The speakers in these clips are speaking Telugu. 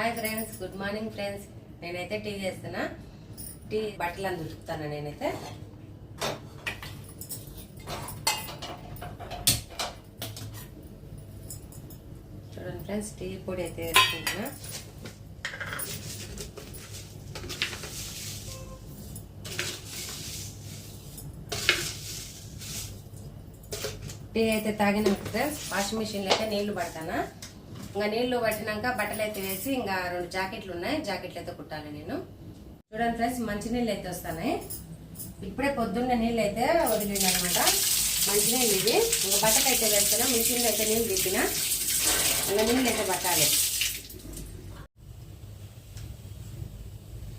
Hi friends, good morning friends. నేనైతే టీ చేస్తున్నా. టీ బట్టలను దులుపుతాను. నేనైతే చూడండి ఫ్రెండ్స్, టీ పొడి అయితే వేసుకుంటున్నా. టీ అయితే తాగినాక ఫ్రెండ్స్ వాషింగ్ మిషన్లో అయితే నీళ్లు పడతానా. ఇంకా నీళ్లు పట్టినాక బట్టలు అయితే వేసి ఇంకా 2 జాకెట్లు ఉన్నాయి. జాకెట్లు అయితే కుట్టాలి నేను. చూడండి ఫ్రెండ్స్, మంచి నీళ్ళు అయితే వస్తున్నాయి. ఇప్పుడే పొద్దున్న నీళ్ళు అయితే వదిలింది అనమాట. మంచినీళ్ళు ఇవి. ఇంకా బట్టలు అయితే వేస్తున్నా. మిషన్లో అయితే నీళ్ళు తిప్పిన. ఇంకా నీళ్ళు అయితే పట్టాలి.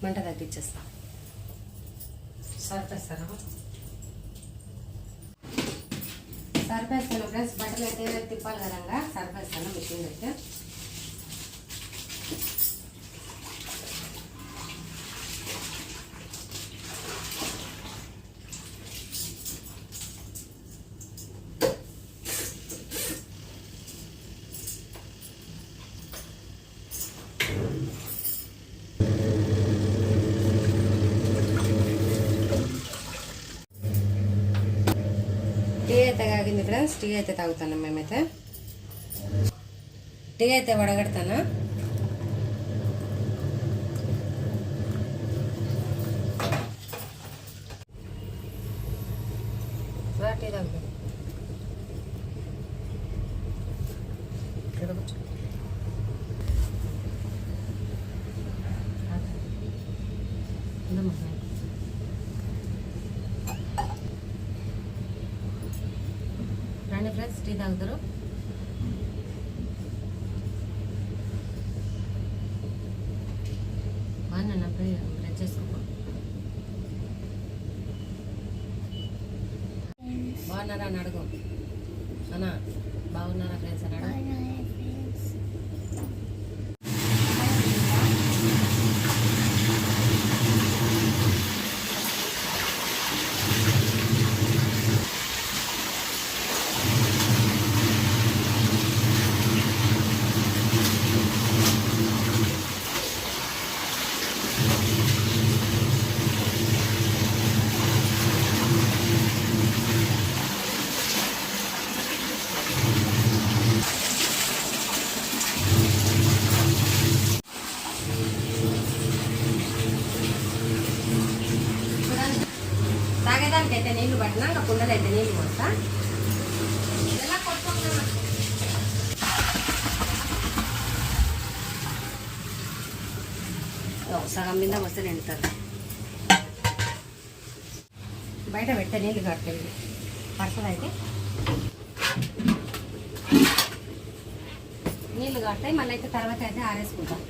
మంట తగ్గించేస్తా. సరిపేస్తాను ఫ్రెండ్స్. బట్టలు అయితే తిప్పాలి కదా, సరిపేస్తాను మిషన్ అయితే. టీ అయితే కాగింది ఫ్రెండ్స్. టీ అయితే తాగుతాను. మేమైతే టీ అయితే వడగడతానా. టీ తాగుతాను. రండి ఫ్రెండ్స్, టీ తాగుతారు. బాగున్నా బ్రెడ్ చేసుకో. బాగున్నారా అని అడుగు అన్నా. బాగున్నారా ఫ్రెండ్స్ అని అడుగు. తాగేదానికి అయితే నీళ్లు పట్టినా. ఇంకా కుండలు అయితే నీళ్లు పోస్తా. సగం మీద వస్తే నిండుతుంది. బయట పెట్టే నీళ్ళు కట్టలేదు పడుతుంది. అయితే నీళ్ళు కడతాయి. మళ్ళీ అయితే తర్వాత అయితే ఆరేసుకుంటాం.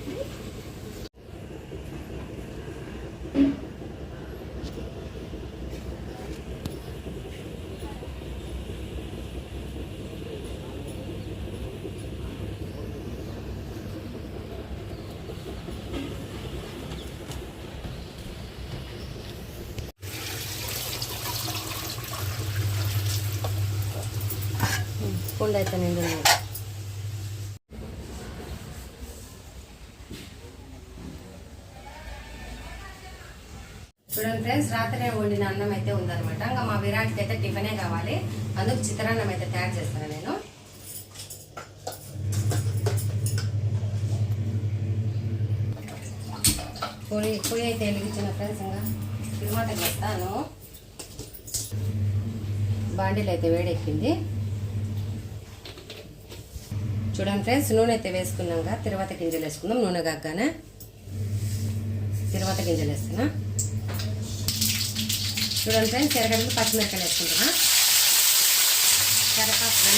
కుండ అయితే నిండు. చూడండి ఫ్రెండ్స్, రాత్రి వండిన అన్నం అయితే ఉందనమాట. ఇంకా మా విరాట్కి అయితే టిఫినే కావాలి. అందుకు చిత్రాన్నం అయితే తయారు చేస్తాను నేను. పొయ్యి అయితే వెలిగించిన ఫ్రెండ్స్. ఇంకా తిరుమతకి వేస్తాను. బాండీలు అయితే వేడెక్కింది. చూడండి ఫ్రెండ్స్, నూనె అయితే వేసుకున్నాక తిరువాత గింజలు వేసుకుందాం. నూనె కాగానే తిరువాత గింజలు వేస్తున్నా. చూడండి ఫ్రెండ్స్, ఎరగడ్డలు పచ్చిమిరకాయలు వేసుకుంటున్నా. కరివేపాకు,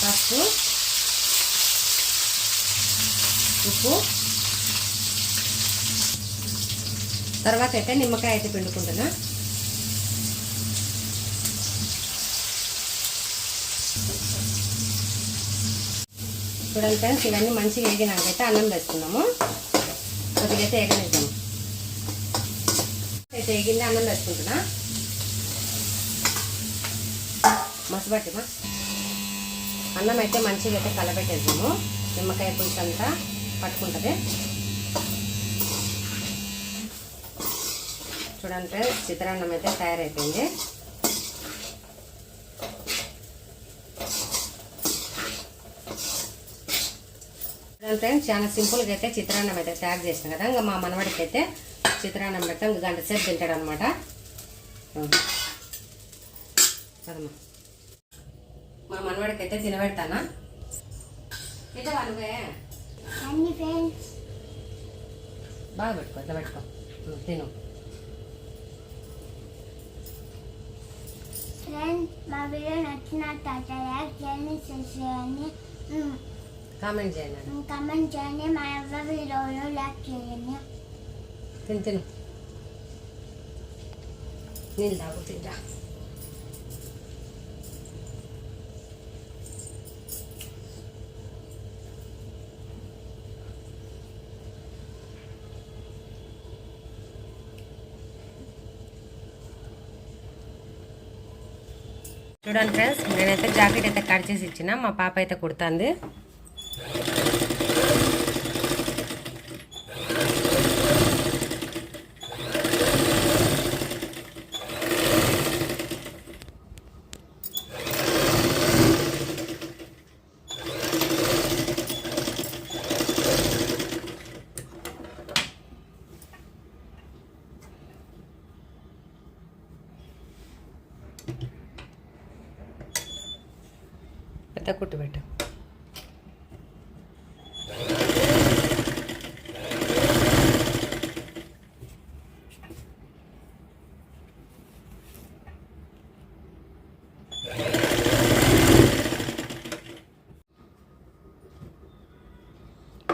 పసుపు, ఉప్పు. తర్వాత అయితే నిమ్మకాయ అయితే పిండుకుంటున్నా. చూడండి ఫ్రెండ్స్, ఇవన్నీ మంచిగా వేగినాకైతే అన్నం వేసుకున్నాము. కొద్దిగా అయితే వేగనిద్దాము. అయితే వేగింది, అన్నం వేసుకుంటున్నా. మసబట్టిమా అన్నం అయితే మంచిగా అయితే కలపెట్టేద్దాము. నిమ్మకాయ పులుసు అంతా పట్టుకుంటుంది. చూడండి చిత్రాన్నం అయితే తయారైపోయింది. ఫ్రెండ్స్ చాలా సింపుల్గా అయితే చిత్రాన్నం అయితే తయారు చేసాం కదా. ఇంకా మా మనవాడికి అయితే చిత్రాన్నం పెడతాం. ఇంకా గంట సేపు తింటాడు అనమాట. మా మనవాడికి అయితే తినబెడతానా తింటావా నువ్వే? బాగా పెట్టుకో, ఇట్లా పెట్టుకో, తిను. మా వీడియో నచ్చినట్లయితే లైక్ చేయండి, షేర్ చేయండి, కామెంట్ చేయండి. కామెంట్ చేయండి. మా ఎవరి వీడియోలో లైక్ చేయండి. తిను నీళ్ళు తాగు, తింటా. చూడండి ఫ్రెండ్స్, నేనైతే జాకెట్ అయితే కట్ చేసి ఇచ్చిన. మా పాప అయితే కుడుతుంది. పెద్ద కుట్టు పెట్టు.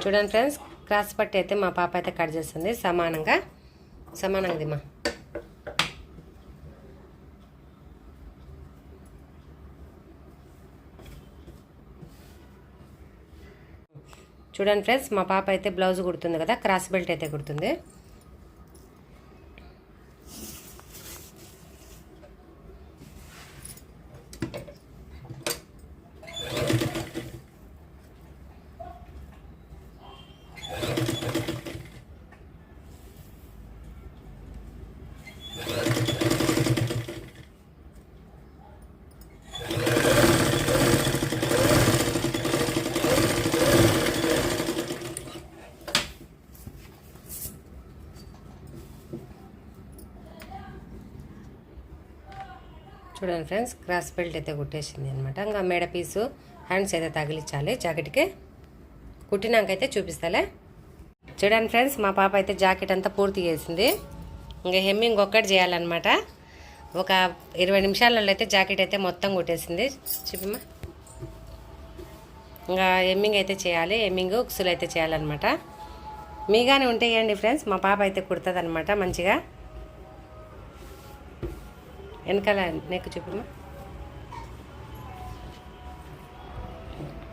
చూడండి ఫ్రెండ్స్, క్రాస్ పట్టి అయితే మా పాప అయితే కట్ చేస్తుంది. సమానంగా మా చూడండి ఫ్రెండ్స్, మా పాప అయితే బ్లౌజ్ కుడుతుంది కదా, క్రాస్ బెల్ట్ అయితే కుడుతుంది. చూడండి ఫ్రెండ్స్, క్రాస్ బెల్ట్ అయితే కుట్టేసింది అనమాట. ఇంకా మేడ పీసు హ్యాండ్స్ అయితే తగిలించాలి జాకెట్కి. కుట్టినాకైతే చూపిస్తాలే. చూడండి ఫ్రెండ్స్, మా పాప అయితే జాకెట్ అంతా పూర్తి చేసింది. ఇంకా హెమ్మింగ్ ఒక్కటి చేయాలన్నమాట. ఒక 20 నిమిషాలలో అయితే జాకెట్ అయితే మొత్తం కుట్టేసింది. చూపిమ్మా. ఇంకా హెమ్మింగ్ అయితే చేయాలి, హెమ్మింగ్ ఉక్సులు అయితే చేయాలన్నమాట. మీగానే ఉంటాయండి ఫ్రెండ్స్, మా పాప అయితే కుడుతుంది అనమాట మంచిగా. వెనకాల నెక్ చూపమ్మా.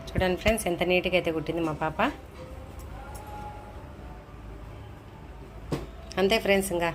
చూడండి ఫ్రెండ్స్, ఎంత నీట్గా అయితే కుట్టింది మా పాప. అంతే ఫ్రెండ్స్, ఇంకా